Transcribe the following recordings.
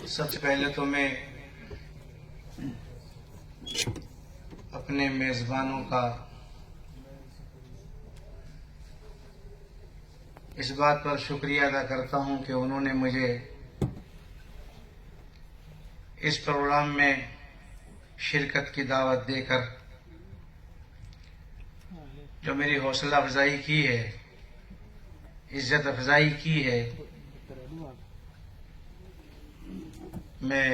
سب سے پہلے تو میں اپنے میزبانوں کا اس بات پر شکریہ ادا کرتا ہوں کہ انہوں نے مجھے اس پروگرام میں شرکت کی دعوت دے کر جو میری حوصلہ افزائی کی ہے، عزت افزائی کی ہے، میں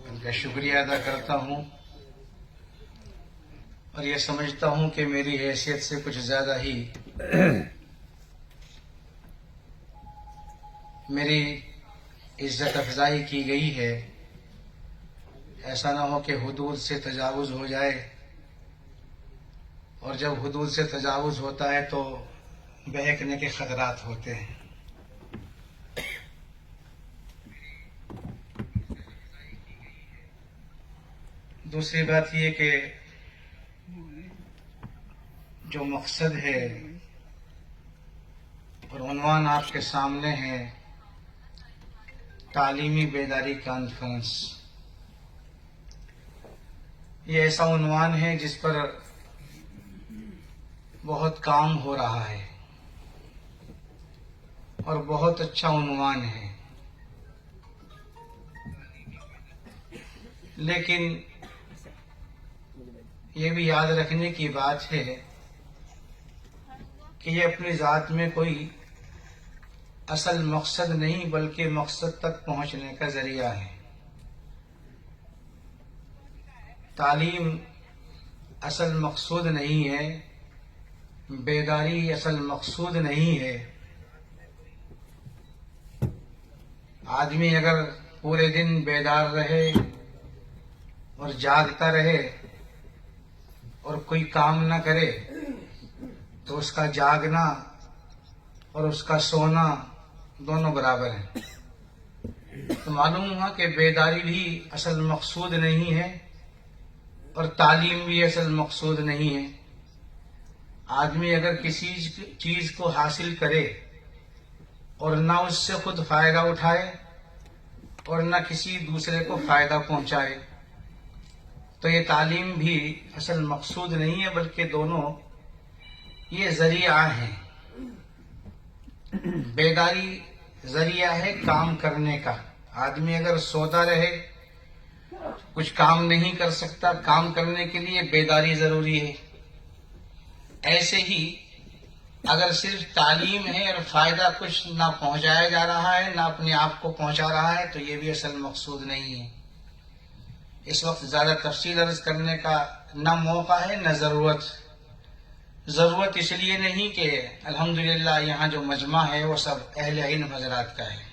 ان کا شکریہ ادا کرتا ہوں اور یہ سمجھتا ہوں کہ میری حیثیت سے کچھ زیادہ ہی میری عزت افزائی کی گئی ہے۔ ایسا نہ ہو کہ حدود سے تجاوز ہو جائے، اور جب حدود سے تجاوز ہوتا ہے تو بہکنے کے خطرات ہوتے ہیں۔ دوسری بات یہ کہ جو مقصد ہے اور عنوان آپ کے سامنے ہے، تعلیمی بیداری کانفرنس، یہ ایسا عنوان ہے جس پر بہت کام ہو رہا ہے اور بہت اچھا عنوان ہے، لیکن یہ بھی یاد رکھنے کی بات ہے کہ یہ اپنی ذات میں کوئی اصل مقصد نہیں بلکہ مقصد تک پہنچنے کا ذریعہ ہے۔ تعلیم اصل مقصود نہیں ہے، بیداری اصل مقصود نہیں ہے۔ آدمی اگر پورے دن بیدار رہے اور جاگتا رہے اور کوئی کام نہ کرے تو اس کا جاگنا اور اس کا سونا دونوں برابر ہیں۔ تو معلوم ہوا کہ بیداری بھی اصل مقصود نہیں ہے اور تعلیم بھی اصل مقصود نہیں ہے۔ آدمی اگر کسی چیز کو حاصل کرے اور نہ اس سے خود فائدہ اٹھائے اور نہ کسی دوسرے کو فائدہ پہنچائے تو یہ تعلیم بھی اصل مقصود نہیں ہے، بلکہ دونوں یہ ذریعہ ہیں۔ بیداری ذریعہ ہے کام کرنے کا۔ آدمی اگر سوتا رہے، کچھ کام نہیں کر سکتا، کام کرنے کے لیے بیداری ضروری ہے۔ ایسے ہی اگر صرف تعلیم ہے اور فائدہ کچھ نہ پہنچایا جا رہا ہے نہ اپنے آپ کو پہنچا رہا ہے تو یہ بھی اصل مقصود نہیں ہے۔ اس وقت زیادہ تفصیل عرض کرنے کا نہ موقع ہے نہ ضرورت۔ ضرورت اس لیے نہیں کہ الحمدللہ یہاں جو مجمع ہے وہ سب اہل علم حضرات کا ہے،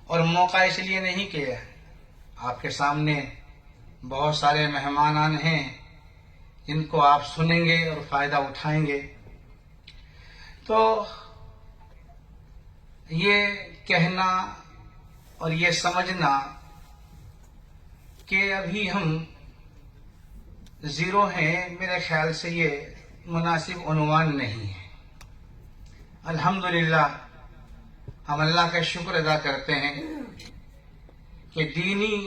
اور موقع اس لیے نہیں کہ آپ کے سامنے بہت سارے مہمانان ہیں جن کو آپ سنیں گے اور فائدہ اٹھائیں گے۔ تو یہ کہنا اور یہ سمجھنا کہ ابھی ہم زیرو ہیں، میرے خیال سے یہ مناسب عنوان نہیں ہے۔ الحمدللہ ہم اللہ کا شکر ادا کرتے ہیں کہ دینی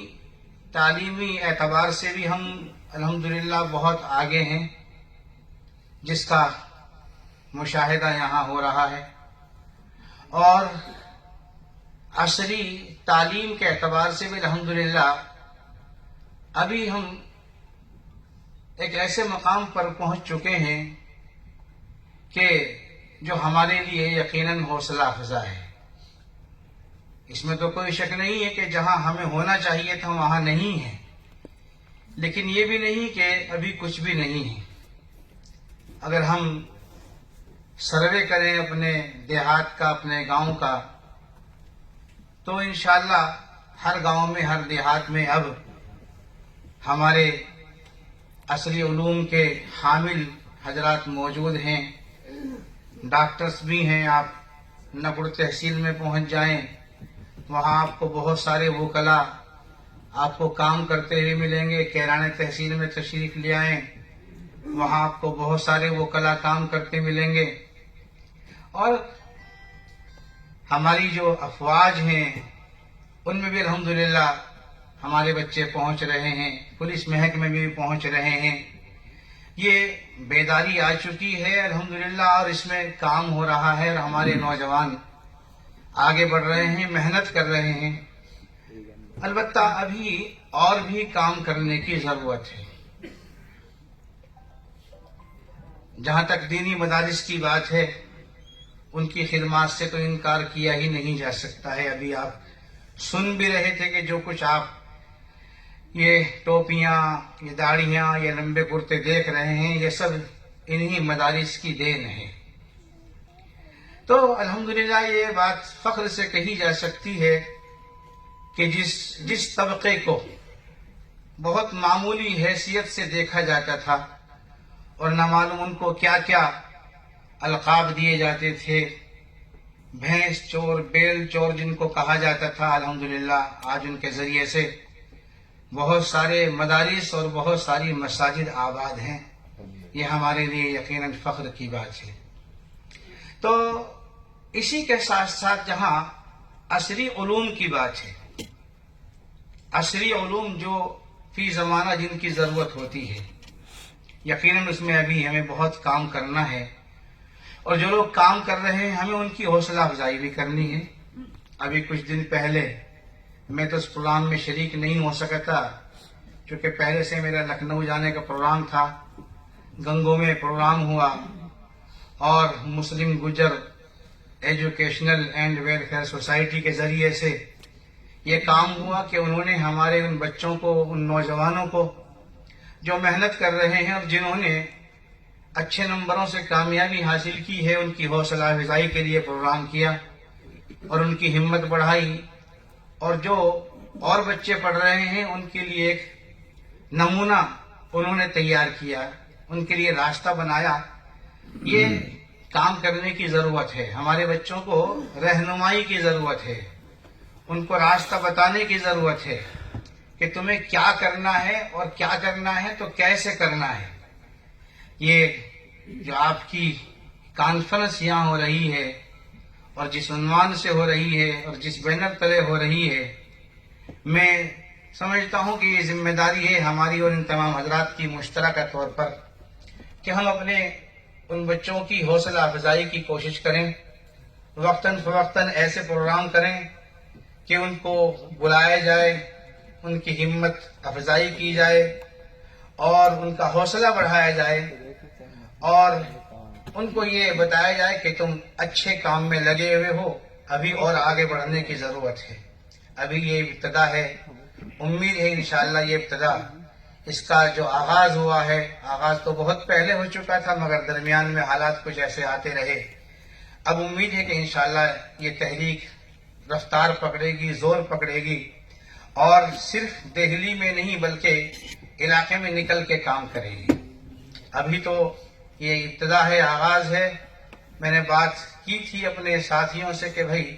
تعلیمی اعتبار سے بھی ہم الحمدللہ بہت آگے ہیں، جس کا مشاہدہ یہاں ہو رہا ہے، اور عصری تعلیم کے اعتبار سے بھی الحمدللہ ابھی ہم ایک ایسے مقام پر پہنچ چکے ہیں کہ جو ہمارے لیے یقیناً حوصلہ افزا ہے۔ اس میں تو کوئی شک نہیں ہے کہ جہاں ہمیں ہونا چاہیے تھا وہاں نہیں ہے، لیکن یہ بھی نہیں کہ ابھی کچھ بھی نہیں ہے۔ اگر ہم سروے کریں اپنے دیہات کا، اپنے گاؤں کا، تو انشاءاللہ ہر گاؤں میں، ہر دیہات میں اب ہمارے عصری علوم کے حامل حضرات موجود ہیں۔ ڈاکٹرز بھی ہیں۔ آپ نگڑ تحصیل میں پہنچ جائیں، وہاں آپ کو بہت سارے وکلاء آپ کو کام کرتے ہوئے ملیں گے۔ کیرانے تحصیل میں تشریف لے آئیں، وہاں آپ کو بہت سارے وکلاء کام کرتے ملیں گے۔ اور ہماری جو افواج ہیں ان میں بھی الحمدللہ ہمارے بچے پہنچ رہے ہیں، پولیس محکمے میں بھی پہنچ رہے ہیں. یہ بیداری آ چکی ہے الحمدللہ، اور اس میں کام ہو رہا ہے، اور ہمارے نوجوان آگے بڑھ رہے ہیں، محنت کر رہے ہیں. البتہ ابھی اور بھی کام کرنے کی ضرورت ہے. جہاں تک دینی مدارس کی بات ہے، ان کی خدمات سے تو انکار کیا ہی نہیں جا سکتا ہے. ابھی آپ سن بھی رہے تھے کہ جو کچھ آپ یہ ٹوپیاں، یہ داڑھیاں، یہ لمبے کرتے دیکھ رہے ہیں، یہ سب انہی مدارس کی دین ہے. تو الحمدللہ یہ بات فخر سے کہی جا سکتی ہے کہ جس طبقے کو بہت معمولی حیثیت سے دیکھا جاتا تھا اور نہ معلوم ان کو کیا کیا القاب دیے جاتے تھے، بھینس چور، بیل چور جن کو کہا جاتا تھا، الحمدللہ آج ان کے ذریعے سے بہت سارے مدارس اور بہت ساری مساجد آباد ہیں. یہ ہمارے لیے یقیناً فخر کی بات ہے. تو اسی کے ساتھ ساتھ جہاں عصری علوم کی بات ہے، عصری علوم جو فی زمانہ جن کی ضرورت ہوتی ہے، یقیناً اس میں ابھی ہمیں بہت کام کرنا ہے. اور جو لوگ کام کر رہے ہیں ہمیں ان کی حوصلہ افزائی بھی کرنی ہے. ابھی کچھ دن پہلے میں تو اس پروگرام میں شریک نہیں ہو سکا تھا، کیونکہ پہلے سے میرا لکھنؤ جانے کا پروگرام تھا. گنگو میں پروگرام ہوا اور مسلم گجر ایجوکیشنل اینڈ ویلفیئر سوسائٹی کے ذریعے سے یہ کام ہوا کہ انہوں نے ہمارے ان بچوں کو، ان نوجوانوں کو جو محنت کر رہے ہیں اور جنہوں نے اچھے نمبروں سے کامیابی حاصل کی ہے، ان کی حوصلہ افزائی کے لیے پروگرام کیا اور ان کی ہمت بڑھائی. اور جو اور بچے پڑھ رہے ہیں ان کے لیے ایک نمونہ انہوں نے تیار کیا، ان کے لیے راستہ بنایا. یہ کام کرنے کی ضرورت ہے. ہمارے بچوں کو رہنمائی کی ضرورت ہے، ان کو راستہ بتانے کی ضرورت ہے کہ تمہیں کیا کرنا ہے اور کیا کرنا ہے تو کیسے کرنا ہے. یہ جو آپ کی کانفرنس یہاں ہو رہی ہے اور جس عنوان سے ہو رہی ہے اور جس بینر تلے ہو رہی ہے، میں سمجھتا ہوں کہ یہ ذمہ داری ہے ہماری اور ان تمام حضرات کی مشترکہ طور پر کہ ہم اپنے ان بچوں کی حوصلہ افزائی کی کوشش کریں. وقتاً فوقتاً ایسے پروگرام کریں کہ ان کو بلایا جائے، ان کی ہمت افزائی کی جائے اور ان کا حوصلہ بڑھایا جائے اور ان کو یہ بتایا جائے کہ تم اچھے کام میں لگے ہوئے ہو، ابھی اور آگے بڑھنے کی ضرورت ہے. ابھی یہ ابتدا ہے، امید ہے انشاءاللہ یہ ابتدا، اس کا جو آغاز ہوا ہے، آغاز تو بہت پہلے ہو چکا تھا مگر درمیان میں حالات کچھ ایسے آتے رہے. اب امید ہے کہ انشاءاللہ یہ تحریک رفتار پکڑے گی، زور پکڑے گی اور صرف دہلی میں نہیں بلکہ علاقے میں نکل کے کام کرے گی. ابھی تو یہ ابتدا ہے، آغاز ہے. میں نے بات کی تھی اپنے ساتھیوں سے کہ بھائی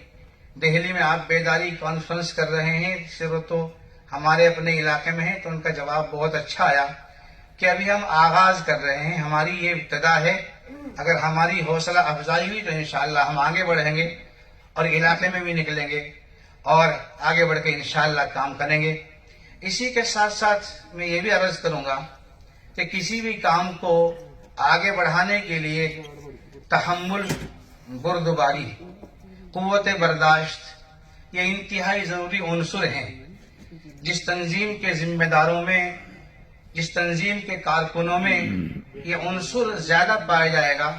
دہلی میں آپ بیداری کانفرنس کر رہے ہیں، صرف تو ہمارے اپنے علاقے میں ہے. تو ان کا جواب بہت اچھا آیا کہ ابھی ہم آغاز کر رہے ہیں، ہماری یہ ابتدا ہے. اگر ہماری حوصلہ افزائی ہوئی تو انشاءاللہ ہم آگے بڑھیں گے اور علاقے میں بھی نکلیں گے اور آگے بڑھ کے انشاءاللہ کام کریں گے. اسی کے ساتھ ساتھ میں یہ بھی عرض کروں گا کہ کسی بھی کام کو آگے بڑھانے کے لیے تحمل، بردباری، قوت برداشت یہ انتہائی ضروری عنصر ہیں. جس تنظیم کے ذمہ داروں میں، جس تنظیم کے کارکنوں میں یہ عنصر زیادہ پایا جائے گا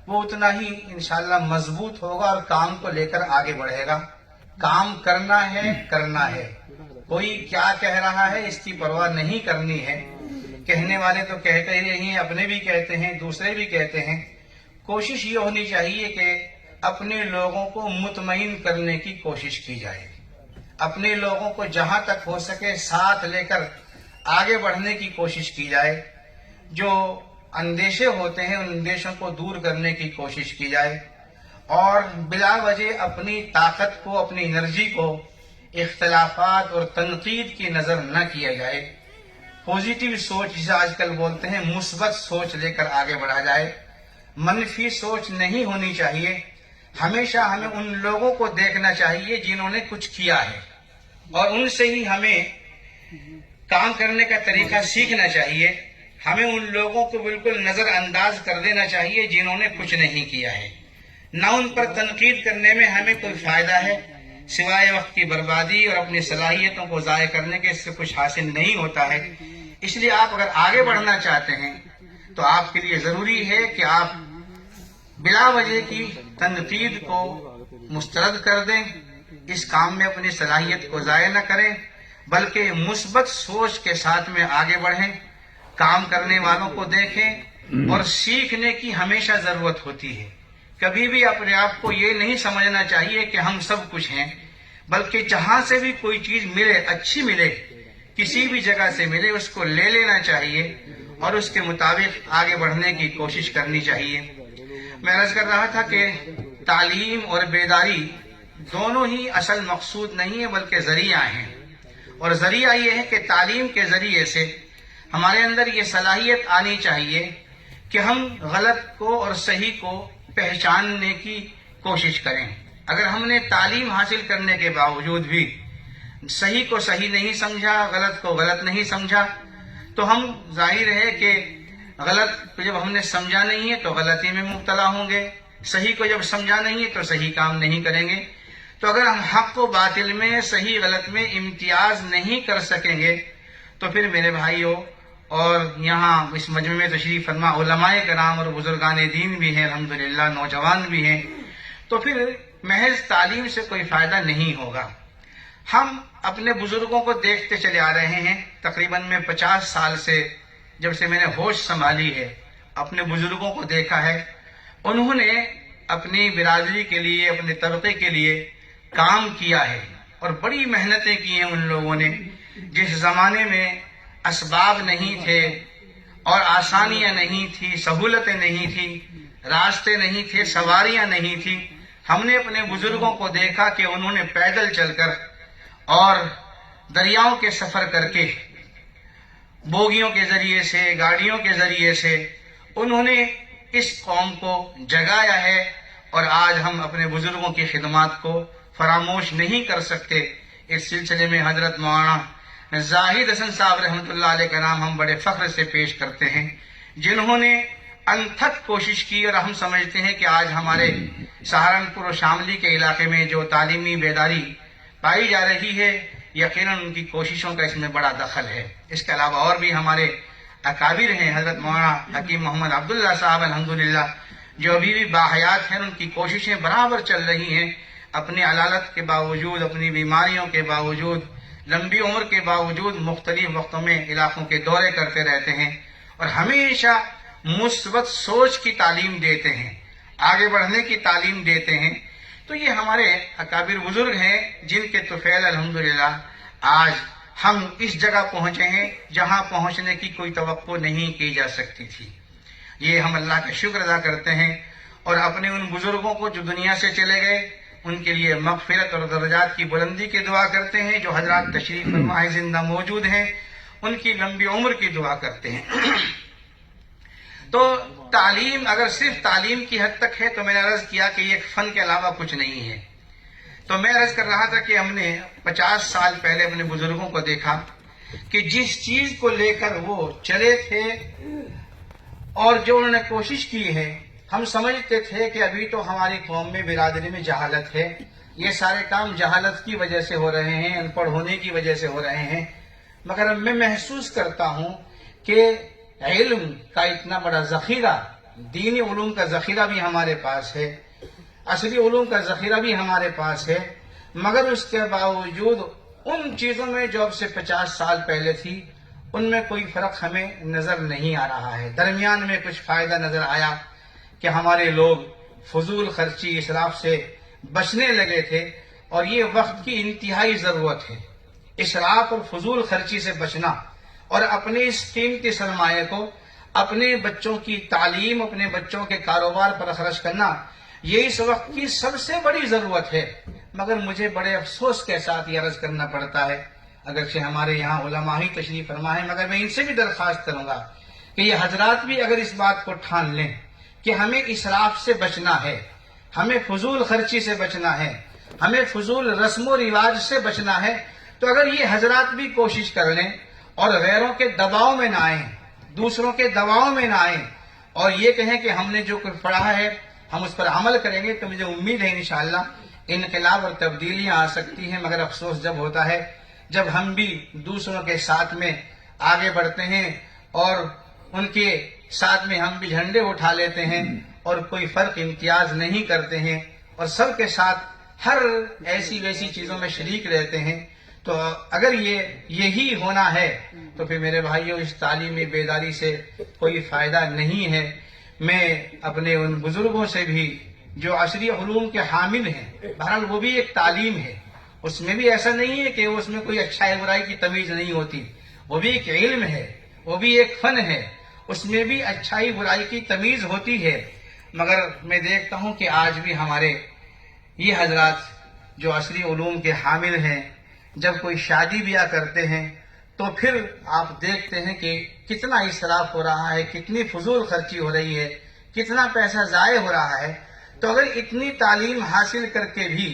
وہ اتنا ہی انشاءاللہ مضبوط ہوگا اور کام کو لے کر آگے بڑھے گا. کام کرنا ہے، کرنا ہے. کوئی کیا کہہ رہا ہے اس کی پرواہ نہیں کرنی ہے. کہنے والے تو کہتے ہی ہیں، اپنے بھی کہتے ہیں، دوسرے بھی کہتے ہیں. کوشش یہ ہونی چاہیے کہ اپنے لوگوں کو مطمئن کرنے کی کوشش کی جائے، اپنے لوگوں کو جہاں تک ہو سکے ساتھ لے کر آگے بڑھنے کی کوشش کی جائے. جو اندیشے ہوتے ہیں ان اندیشوں کو دور کرنے کی کوشش کی جائے اور بلا وجہ اپنی طاقت کو، اپنی انرجی کو اختلافات اور تنقید کی نظر نہ کیا جائے. پوزیٹیو سوچ جسے آج کل بولتے ہیں، مثبت سوچ لے کر آگے بڑھا جائے. منفی سوچ نہیں ہونی چاہیے. ہمیشہ ہمیں ان لوگوں کو دیکھنا چاہیے جنہوں نے کچھ کیا ہے. اور ان سے ہی ہمیں کام کرنے کا طریقہ سیکھنا چاہیے. ہمیں ان لوگوں کو بالکل نظر انداز کر دینا چاہیے جنہوں نے کچھ نہیں کیا ہے. نہ ان پر تنقید کرنے میں ہمیں کوئی فائدہ ہے سوائے وقت کی بربادی اور اپنی صلاحیتوں کو ضائع کرنے کے. اس سے کچھ حاصل نہیں ہوتا ہے. اس لیے آپ اگر آگے بڑھنا چاہتے ہیں تو آپ کے لیے ضروری ہے کہ آپ بلا وجہ کی تنقید کو مسترد کر دیں. اس کام میں اپنی صلاحیت کو ضائع نہ کریں بلکہ مثبت سوچ کے ساتھ میں آگے بڑھیں. کام کرنے والوں کو دیکھیں اور سیکھنے کی ہمیشہ ضرورت ہوتی ہے. کبھی بھی اپنے آپ کو یہ نہیں سمجھنا چاہیے کہ ہم سب کچھ ہیں، بلکہ جہاں سے بھی کوئی چیز ملے، اچھی ملے، کسی بھی جگہ سے ملے، اس کو لے لینا چاہیے اور اس کے مطابق آگے بڑھنے کی کوشش کرنی چاہیے. میں عرض کر رہا تھا کہ تعلیم اور بیداری دونوں ہی اصل مقصود نہیں ہے بلکہ ذریعہ ہیں. اور ذریعہ یہ ہے کہ تعلیم کے ذریعے سے ہمارے اندر یہ صلاحیت آنی چاہیے کہ ہم غلط کو اور صحیح کو پہچاننے کی کوشش کریں. اگر ہم نے تعلیم حاصل کرنے کے باوجود بھی صحیح کو صحیح نہیں سمجھا، غلط کو غلط نہیں سمجھا، تو ہم ظاہر ہے کہ غلط کو جب ہم نے سمجھا نہیں ہے تو غلطی میں مبتلا ہوں گے، صحیح کو جب سمجھا نہیں ہے تو صحیح کام نہیں کریں گے. تو اگر ہم حق و باطل میں، صحیح غلط میں امتیاز نہیں کر سکیں گے تو پھر میرے بھائیوں، اور یہاں اس مجمع میں تشریف فرما علماء کرام اور بزرگان دین بھی ہیں، الحمدللہ نوجوان بھی ہیں، تو پھر محض تعلیم سے کوئی فائدہ نہیں ہوگا. ہم اپنے بزرگوں کو دیکھتے چلے آ رہے ہیں. تقریباً میں 50 سال سے، جب سے میں نے ہوش سنبھالی ہے، اپنے بزرگوں کو دیکھا ہے. انہوں نے اپنی برادری کے لیے، اپنے طبقے کے لیے کام کیا ہے اور بڑی محنتیں کی ہیں ان لوگوں نے. جس زمانے میں اسباب نہیں تھے اور آسانیاں نہیں تھی، سہولتیں نہیں تھی، راستے نہیں تھے، سواریاں نہیں تھی، ہم نے اپنے بزرگوں کو دیکھا کہ انہوں نے پیدل چل کر اور دریاؤں کے سفر کر کے، بوگیوں کے ذریعے سے، گاڑیوں کے ذریعے سے انہوں نے اس قوم کو جگایا ہے. اور آج ہم اپنے بزرگوں کی خدمات کو فراموش نہیں کر سکتے. اس سلسلے میں حضرت مولانا زاہد حسن صاحب رحمۃ اللہ علیہ کا نام ہم بڑے فخر سے پیش کرتے ہیں، جنہوں نے انتھک کوشش کی. اور ہم سمجھتے ہیں کہ آج ہمارے سہارنپور اور شاملی کے علاقے میں جو تعلیمی بیداری پائی جا رہی ہے، یقیناً ان کی کوششوں کا اس میں بڑا دخل ہے. اس کے علاوہ اور بھی ہمارے اکابر ہیں، حضرت مولانا حکیم محمد عبداللہ صاحب الحمدللہ جو ابھی بھی باحیات ہیں. ان کی کوششیں برابر چل رہی ہیں. اپنی علالت کے باوجود، اپنی بیماریوں کے باوجود، لمبی عمر کے باوجود مختلف وقتوں میں علاقوں کے دورے کرتے رہتے ہیں اور ہمیشہ مثبت سوچ کی تعلیم دیتے ہیں، آگے بڑھنے کی تعلیم دیتے ہیں. تو یہ ہمارے اکابر بزرگ ہیں جن کے طفیل الحمدللہ آج ہم اس جگہ پہنچے ہیں جہاں پہنچنے کی کوئی توقع نہیں کی جا سکتی تھی. یہ ہم اللہ کا شکر ادا کرتے ہیں اور اپنے ان بزرگوں کو جو دنیا سے چلے گئے ان کے لیے مغفرت اور درجات کی بلندی کی دعا کرتے ہیں. جو حضرات تشریف فرمائے زندہ موجود ہیں ان کی لمبی عمر کی دعا کرتے ہیں. تو تعلیم اگر صرف تعلیم کی حد تک ہے تو میں نے عرض کیا کہ یہ فن کے علاوہ کچھ نہیں ہے. تو میں عرض کر رہا تھا کہ ہم نے 50 سال پہلے اپنے بزرگوں کو دیکھا کہ جس چیز کو لے کر وہ چلے تھے اور جو انہوں نے کوشش کی ہے، ہم سمجھتے تھے کہ ابھی تو ہماری قوم میں، برادری میں جہالت ہے، یہ سارے کام جہالت کی وجہ سے ہو رہے ہیں، ان پڑھ ہونے کی وجہ سے ہو رہے ہیں. مگر میں محسوس کرتا ہوں کہ علم کا اتنا بڑا ذخیرہ، دینی علوم کا ذخیرہ بھی ہمارے پاس ہے، عصری علوم کا ذخیرہ بھی ہمارے پاس ہے، مگر اس کے باوجود ان چیزوں میں جو اب سے 50 سال پہلے تھی ان میں کوئی فرق ہمیں نظر نہیں آ رہا ہے. درمیان میں کچھ فائدہ نظر آیا کہ ہمارے لوگ فضول خرچی، اسراف سے بچنے لگے تھے اور یہ وقت کی انتہائی ضرورت ہے. اسراف اور فضول خرچی سے بچنا اور اپنے اس قیمتی سرمایہ کو اپنے بچوں کی تعلیم، اپنے بچوں کے کاروبار پر خرچ کرنا، یہ اس وقت کی سب سے بڑی ضرورت ہے. مگر مجھے بڑے افسوس کے ساتھ یہ عرض کرنا پڑتا ہے، اگرچہ ہمارے یہاں علماء ہی تشریف فرما ہے، مگر میں ان سے بھی درخواست کروں گا کہ یہ حضرات بھی اگر اس بات کو ٹھان لیں کہ ہمیں اسراف سے بچنا ہے، ہمیں فضول خرچی سے بچنا ہے، ہمیں فضول رسم و رواج سے بچنا ہے، تو اگر یہ حضرات بھی کوشش کر لیں اور غیروں کے دباؤ میں نہ آئیں، دوسروں کے دباؤ میں نہ آئیں، اور یہ کہیں کہ ہم نے جو کچھ پڑھا ہے ہم اس پر عمل کریں گے، تو مجھے امید ہے انشاءاللہ انقلاب اور تبدیلیاں آ سکتی ہیں۔ مگر افسوس جب ہوتا ہے جب ہم بھی دوسروں کے ساتھ میں آگے بڑھتے ہیں اور ان کے ساتھ میں ہم بھی جھنڈے اٹھا لیتے ہیں اور کوئی فرق امتیاز نہیں کرتے ہیں اور سب کے ساتھ ہر ایسی ویسی چیزوں میں شریک رہتے ہیں، تو اگر یہی ہونا ہے تو پھر میرے بھائیوں اس تعلیمی بیداری سے کوئی فائدہ نہیں ہے۔ میں اپنے ان بزرگوں سے بھی جو عصری علوم کے حامل ہیں، بہرحال وہ بھی ایک تعلیم ہے، اس میں بھی ایسا نہیں ہے کہ اس میں کوئی اچھائی برائی کی تمیز نہیں ہوتی، وہ بھی ایک علم ہے، وہ بھی ایک فن ہے، اس میں بھی اچھائی برائی کی تمیز ہوتی ہے۔ مگر میں دیکھتا ہوں کہ آج بھی ہمارے یہ حضرات جو عصری علوم کے حامل ہیں، جب کوئی شادی بیاہ کرتے ہیں تو پھر آپ دیکھتے ہیں کہ کتنا اسراف ہو رہا ہے، کتنی فضول خرچی ہو رہی ہے، کتنا پیسہ ضائع ہو رہا ہے۔ تو اگر اتنی تعلیم حاصل کر کے بھی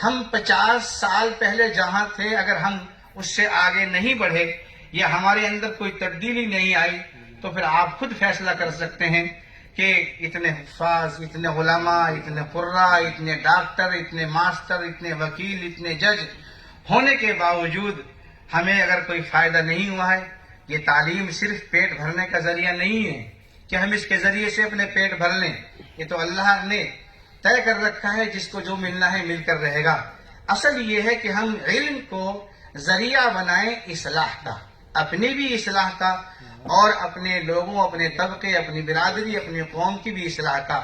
ہم 50 سال پہلے جہاں تھے اگر ہم اس سے آگے نہیں بڑھے یا ہمارے اندر کوئی تبدیلی نہیں آئی، تو پھر آپ خود فیصلہ کر سکتے ہیں کہ اتنے حفاظ، اتنے علماء، اتنے قراء، اتنے ڈاکٹر، اتنے ماسٹر، اتنے وکیل، اتنے جج ہونے کے باوجود ہمیں اگر کوئی فائدہ نہیں ہوا ہے۔ یہ تعلیم صرف پیٹ بھرنے کا ذریعہ نہیں ہے کہ ہم اس کے ذریعے سے اپنے پیٹ بھر لیں، یہ تو اللہ نے طے کر رکھا ہے، جس کو جو ملنا ہے مل کر رہے گا۔ اصل یہ ہے کہ ہم علم کو ذریعہ بنائیں اصلاح کا، اپنی بھی اصلاح کا اور اپنے لوگوں، اپنے طبقے، اپنی برادری، اپنی قوم کی بھی اصلاح کا۔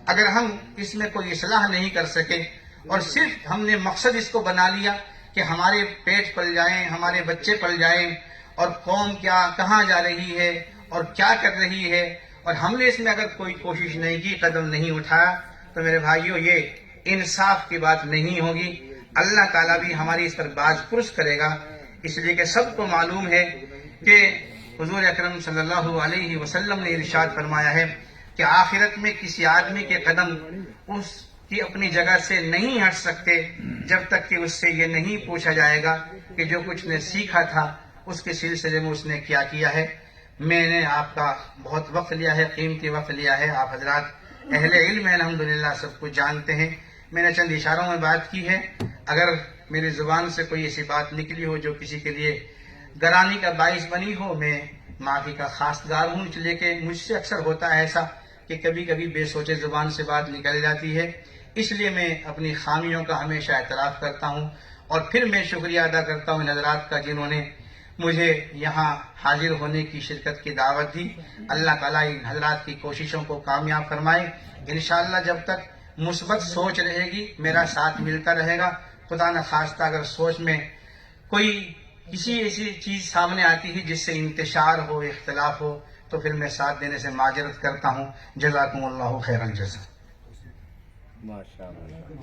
اگر ہم اس میں کوئی اصلاح نہیں کر سکے اور صرف ہم نے مقصد اس کو بنا لیا کہ ہمارے پیٹ پل جائیں، ہمارے بچے پل جائیں اور قوم کہاں جا رہی ہے اور کیا کر رہی ہے، اور ہم نے اس میں اگر کوئی کوشش نہیں کی، قدم نہیں اٹھایا، تو میرے بھائیوں یہ انصاف کی بات نہیں ہوگی۔ اللہ تعالیٰ بھی ہماری اس پر باز پرس کرے گا، اس لیے کہ سب کو معلوم ہے کہ حضور اکرم صلی اللہ علیہ وسلم نے ارشاد فرمایا ہے کہ آخرت میں کسی آدمی کے قدم اس کی اپنی جگہ سے نہیں ہٹ سکتے جب تک کہ اس سے یہ نہیں پوچھا جائے گا کہ جو کچھ نے سیکھا تھا اس کے سلسلے میں اس نے کیا کیا ہے۔ میں نے آپ کا بہت وقت لیا ہے، قیمتی وقت لیا ہے، آپ حضرات اہل علم ہیں، الحمدللہ سب کچھ جانتے ہیں۔ میں نے چند اشاروں میں بات کی ہے، اگر میری زبان سے کوئی ایسی بات نکلی ہو جو کسی کے لیے گرانی کا باعث بنی ہو، میں معافی کا خواستگار ہوں، اس لیے کہ مجھ سے اکثر ہوتا ہے ایسا کہ کبھی کبھی بے سوچے زبان سے بات نکل جاتی ہے، اس لیے میں اپنی خامیوں کا ہمیشہ اعتراف کرتا ہوں اور پھر میں شکریہ ادا کرتا ہوں ان حضرات کا جنہوں نے مجھے یہاں حاضر ہونے کی شرکت کی دعوت دی۔ اللہ تعالیٰ ان حضرات کی کوششوں کو کامیاب فرمائے۔ انشاءاللہ جب تک مثبت سوچ رہے گی میرا ساتھ ملتا رہے گا۔ خدا نخواستہ اگر سوچ میں کوئی کسی ایسی چیز سامنے آتی ہے جس سے انتشار ہو، اختلاف ہو، تو پھر میں ساتھ دینے سے معذرت کرتا ہوں۔ جزاکم اللہ خیر الجزا۔ ماشاءاللہ۔